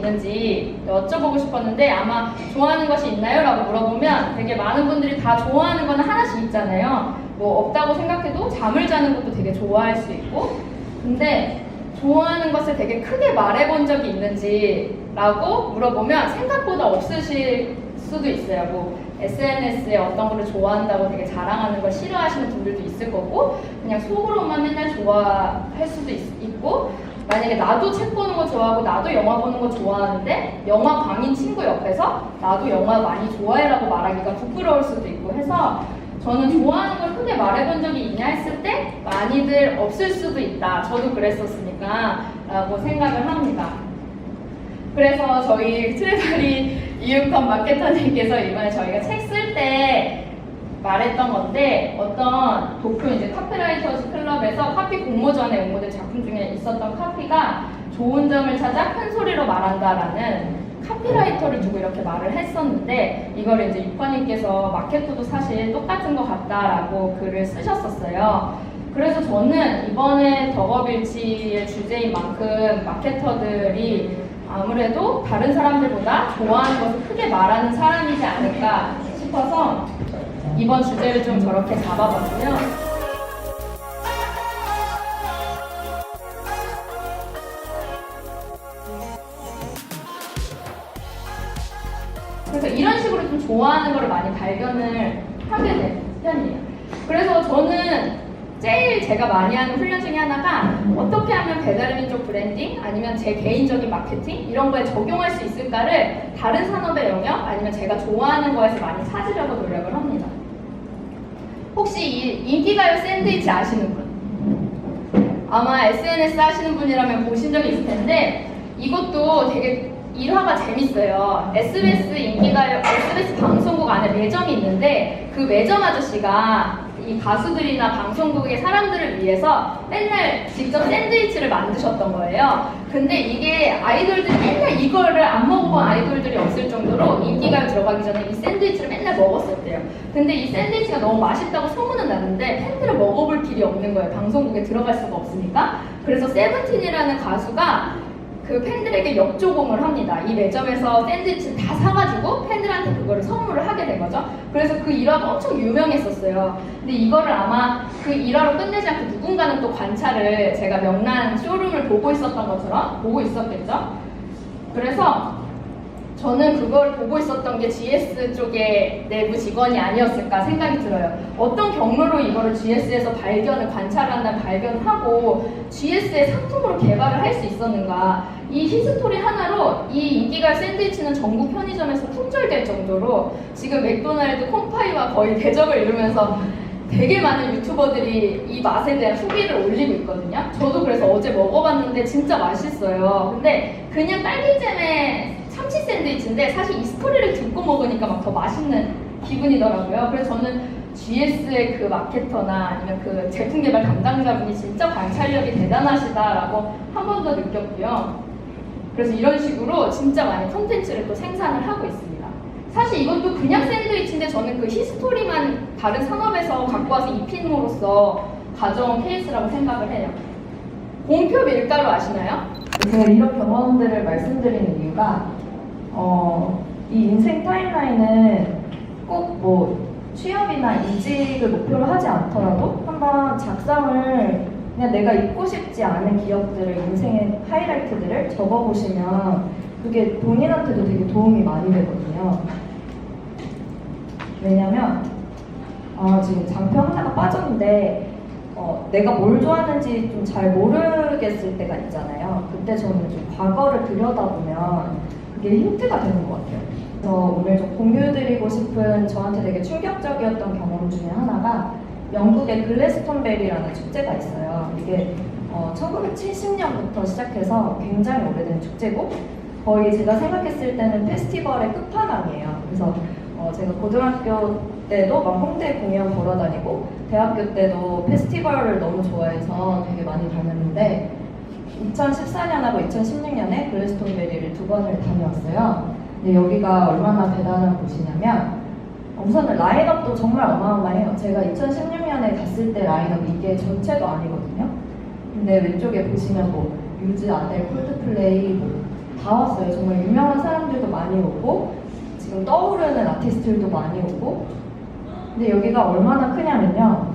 있는지 여쭤보고 싶었는데 아마 좋아하는 것이 있나요? 라고 물어보면 되게 많은 분들이 다 좋아하는 건 하나씩 있잖아요. 뭐 없다고 생각해도 잠을 자는 것도 되게 좋아할 수 있고, 근데 좋아하는 것을 되게 크게 말해본 적이 있는지 라고 물어보면 생각보다 없으실 수도 있어요. 뭐 SNS에 어떤 거를 좋아한다고 되게 자랑하는 걸 싫어하시는 분들도 있을 거고, 그냥 속으로만 맨날 좋아할 수도 있고, 만약에 나도 책 보는 거 좋아하고 나도 영화 보는 거 좋아하는데 영화 광인 친구 옆에서 나도 영화 많이 좋아해라고 말하기가 부끄러울 수도 있고 해서, 저는 좋아하는 걸 크게 말해본 적이 있냐 했을 때 많이들 없을 수도 있다. 저도 그랬었으니까 라고 생각을 합니다. 그래서 저희 트레저리 이윤컴 마케터님께서 이번에 저희가 책 쓸 때 말했던 건데, 어떤 도쿄 이제 카피라이터즈 클럽에서 카피 공모전에 응모된 작품 중에 있었던 카피가 좋은 점을 찾아 큰 소리로 말한다라는 카피라이터를 두고 이렇게 말을 했었는데, 이거를 이제 유파님께서 마케터도 사실 똑같은 것 같다라고 글을 쓰셨었어요. 그래서 저는 이번에 덕업일치의 주제인 만큼 마케터들이 아무래도 다른 사람들보다 좋아하는 것을 크게 말하는 사람이지 않을까 싶어서 이번 주제를 좀 저렇게 잡아봤고요. 그래서 이런 식으로 좀 좋아하는 거를 많이 발견을 하게 된 편이에요. 그래서 저는 제일 제가 많이 하는 훈련 중에 하나가 어떻게 하면 배달민족 브랜딩 아니면 제 개인적인 마케팅 이런 거에 적용할 수 있을까를 다른 산업의 영역 아니면 제가 좋아하는 거에서 많이 찾으려고 노력을 합니다. 혹시 이 인기가요 샌드위치 아시는 분? 아마 SNS 하시는 분이라면 보신 적이 있을 텐데, 이것도 되게 일화가 재밌어요. SBS 인기가요, SBS 방송국 안에 매점이 있는데 그 매점 아저씨가 이 가수들이나 방송국의 사람들을 위해서 맨날 직접 샌드위치를 만드셨던 거예요. 근데 이게 아이돌들이 맨날 이거를 안 먹어본 아이돌들이 없을 정도로 인기가요 들어가기 전에 이 샌드위치를 맨날 먹었었대요. 근데 이 샌드위치가 너무 맛있다고 소문은 났는데 팬들을 먹어볼 길이 없는 거예요. 방송국에 들어갈 수가 없으니까. 그래서 세븐틴이라는 가수가 그 팬들에게 역조공을 합니다. 이 매점에서 샌드위치를 다 사가지고 팬들한테 그거를 선물을 하게 된 거죠. 그래서 그 일화가 엄청 유명했었어요. 근데 이거를 아마 그 일화로 끝내지 않고 누군가는 또 관찰을, 제가 명란 쇼룸을 보고 있었던 것처럼 보고 있었겠죠. 그래서 저는 그걸 보고 있었던 게 GS 쪽의 내부 직원이 아니었을까 생각이 들어요. 어떤 경로로 이거를 GS에서 관찰하나 발견하고 GS의 상품으로 개발을 할 수 있었는가. 이 히스토리 하나로 이 인기가요 샌드위치는 전국 편의점에서 품절될 정도로 지금 맥도날드 콤파이와 거의 대적을 이루면서 되게 많은 유튜버들이 이 맛에 대한 후기를 올리고 있거든요. 저도 그래서 어제 먹어봤는데 진짜 맛있어요. 근데 그냥 딸기잼에 참치 샌드위치인데 사실 이 스토리를 듣고 먹으니까 막 더 맛있는 기분이더라고요. 그래서 저는 GS의 그 마케터나 아니면 그 제품 개발 담당자분이 진짜 관찰력이 대단하시다라고 한 번 더 느꼈고요. 그래서 이런 식으로 진짜 많이 콘텐츠를 또 생산을 하고 있습니다. 사실 이것도 그냥 샌드위치인데 저는 그 히스토리만 다른 산업에서 갖고 와서 입힘으로써 가져온 케이스라고 생각을 해요. 공표 밀가루 아시나요? 제가 이런 경험들을 말씀드리는 이유가 이 인생 타임라인은 꼭 뭐 취업이나 이직을 목표로 하지 않더라도 한번 작성을 그냥 내가 입고 싶지 않은 기업들을 인생의 하이라이트들을 적어보시면 그게 본인한테도 되게 도움이 많이 되거든요. 왜냐면 지금 장표 하나가 빠졌는데 내가 뭘 좋아하는지 좀 잘 모르겠을 때가 있잖아요. 그때 저는 좀 과거를 들여다보면 그게 힌트가 되는 것 같아요. 그래서 오늘 좀 공유드리고 싶은 저한테 되게 충격적이었던 경험 중에 하나가 영국의 글래스톤베리라는 축제가 있어요. 이게 1970년부터 시작해서 굉장히 오래된 축제고 거의 제가 생각했을 때는 페스티벌의 끝판왕이에요. 그래서 제가 고등학교 때도 막 홍대 공연 보러 다니고 대학교 때도 페스티벌을 너무 좋아해서 되게 많이 다녔는데 2014년하고 2016년에 글래스톤베리를 2번을 다녀왔어요. 근데 여기가 얼마나 대단한 곳이냐면 우선은 라인업도 정말 어마어마해요. 제가 2016년에 갔을 때 라인업 이게 전체도 아니거든요. 근데 왼쪽에 보시면 뭐 유즈, 아델, 콜드플레이, 뭐 다 왔어요. 정말 유명한 사람들도 많이 오고 지금 떠오르는 아티스트들도 많이 오고. 근데 여기가 얼마나 크냐면요.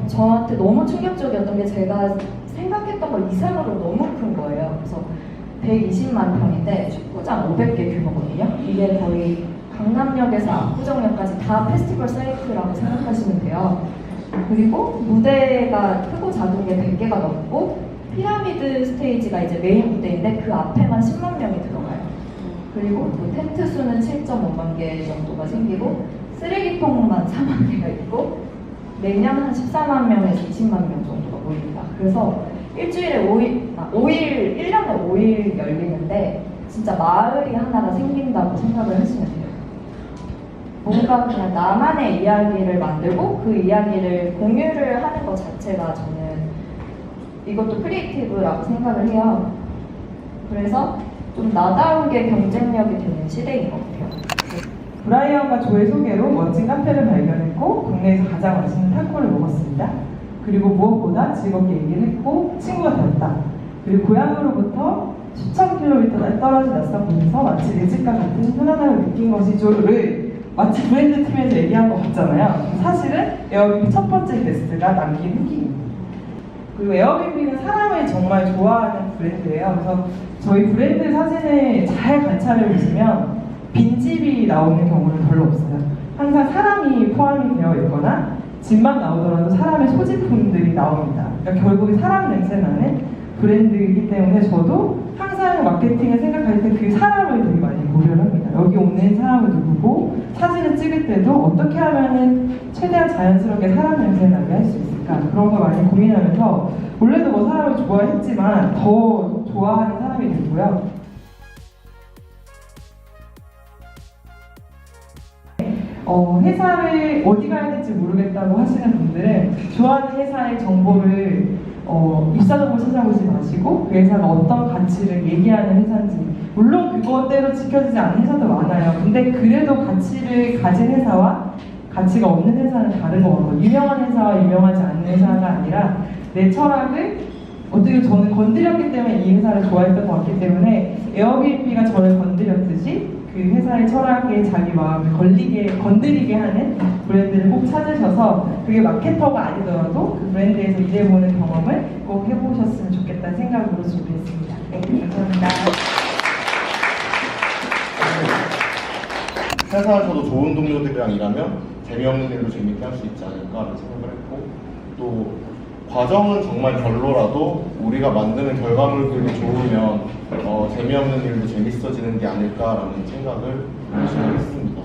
저한테 너무 충격적이었던 게 제가 생각했던 것 이상으로 너무 큰 거예요. 그래서 120만 평인데 축구장 500개 규모거든요. 이게 거의 강남역에서 압구정역까지 다 페스티벌 사이트라고 생각하시면 돼요. 그리고 무대가 크고 작은 게 100개가 넘고 피라미드 스테이지가 이제 메인 무대인데 그 앞에만 10만 명이 들어가요. 그리고 또 텐트 수는 7.5만 개 정도가 생기고 쓰레기통만 4만 개가 있고 매년 한 14만 명에서 20만 명 정도가 모입니다. 그래서 일주일에 1년에 5일 열리는데 진짜 마을이 하나가 생긴다고 생각을 하시면 돼요. 뭔가 그냥 나만의 이야기를 만들고 그 이야기를 공유를 하는 것 자체가 저는 이것도 크리에이티브라고 생각을 해요. 그래서 좀 나다우게 경쟁력이 되는 시대인 것 같아요. 브라이언과 조의 소개로 멋진 카페를 발견했고 국내에서 가장 맛있는 타코를 먹었습니다. 그리고 무엇보다 즐겁게 얘기를 했고 친구가 되었다. 그리고 고향으로부터 수천 킬로미터 떨어진 낯선 곳에서 마치 내 집과 같은 편안함을 느낀 것이죠를 마치 브랜드 팀에서 얘기한 것 같잖아요. 사실은 에어비비 첫 번째 게스트가 남긴 후기입니다. 그리고 에어비비는 사람을 정말 좋아하는 브랜드예요. 그래서 저희 브랜드 사진을 잘 관찰해 보시면 빈집이 나오는 경우는 별로 없어요. 항상 사람이 포함이 되어 있거나 집만 나오더라도 사람의 소지품들이 나옵니다. 그러니까 결국에 사람 냄새 나는 브랜드이기 때문에 저도 항상 마케팅을 생각할 때 그 사람을 되게 많이 고려를 합니다. 여기 오는 사람은 누구고 사진을 찍을 때도 어떻게 하면은 최대한 자연스럽게 사람 냄새 나게 할 수 있을까 그런 걸 많이 고민하면서 원래도 뭐 사람을 좋아했지만 더 좋아하는 사람이 됐고요. 회사를 어디 가야 될지 모르겠다고 하시는 분들은 좋아하는 회사의 정보를 입사 정보 찾아보지 마시고 그 회사가 어떤 가치를 얘기하는 회사인지 물론 그것대로 지켜지지 않는 회사도 많아요. 근데 그래도 가치를 가진 회사와 가치가 없는 회사는 다른 거거든요. 유명한 회사와 유명하지 않은 회사가 아니라 내 철학을 어떻게 저는 건드렸기 때문에 이 회사를 좋아했던 것 같기 때문에 에어비앤비가 저를 건드렸듯이 그 회사의 철학에 자기 마음을 건드리게 하는 브랜드를 꼭 찾으셔서 그게 마케터가 아니더라도 그 브랜드에서 일해보는 경험을 꼭 해보셨으면 좋겠다는 생각으로 준비했습니다. 네, 감사합니다. 회사에서도 좋은 동료들이랑 일하면 재미없는 일도 재밌게 할 수 있지 않을까라는 생각을 했고 또 과정은 정말 별로라도 우리가 만드는 결과물들이 좋으면 재미없는 일도 재밌어지는 게 아닐까라는 생각을 열심히 했습니다.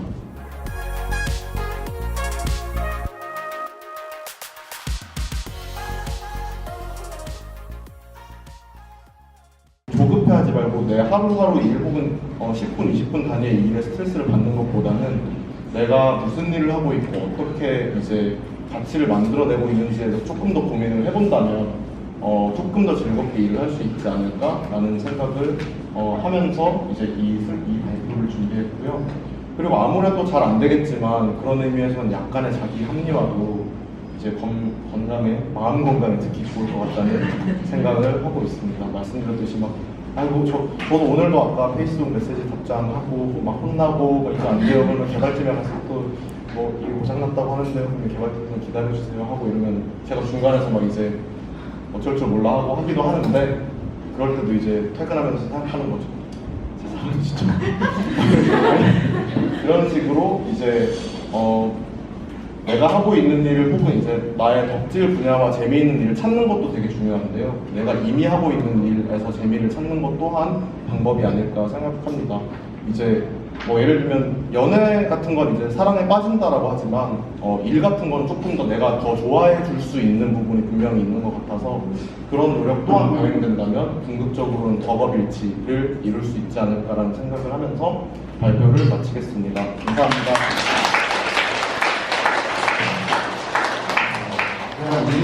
조급해하지 말고 내 하루하루 일 혹은 10분, 20분 단위의 일에 스트레스를 받는 것보다는 내가 무슨 일을 하고 있고 어떻게 이제 가치를 만들어내고 있는지에서 조금 더 고민을 해본다면 조금 더 즐겁게 일을 할 수 있지 않을까라는 생각을 하면서 이제 이 발표를 준비했고요. 그리고 아무래도 잘 안 되겠지만 그런 의미에서는 약간의 자기 합리화도 이제 건강에 마음 건강에 특히 좋을 것 같다는 생각을 하고 있습니다. 말씀드렸듯이 막 아이고 저도 오늘도 아까 페이스북 메시지 답장하고 막 혼나고 이거 안 돼요 그러면 개발팀에 가서 또 뭐 이게 고장났다고 하는데 그러면 개발팀 기다려주세요 하고 이러면 제가 중간에서 막 이제 어쩔 줄 몰라 하고 하기도 하는데 그럴 때도 이제 퇴근하면서 생각하는 거죠. 세상은 진짜 이런 식으로 이제 내가 하고 있는 일을 혹은 이제 나의 덕질 분야와 재미있는 일을 찾는 것도 되게 중요한데요. 내가 이미 하고 있는 일에서 재미를 찾는 것 또한 방법이 아닐까 생각합니다. 이제 뭐 예를 들면 연애 같은 건 이제 사랑에 빠진다라고 하지만 일 같은 건 조금 더 내가 더 좋아해 줄 수 있는 부분이 분명히 있는 것 같아서 그런 노력 또한 병행된다면 궁극적으로는 덕업일치를 이룰 수 있지 않을까라는 생각을 하면서 발표를 마치겠습니다. 감사합니다. 우리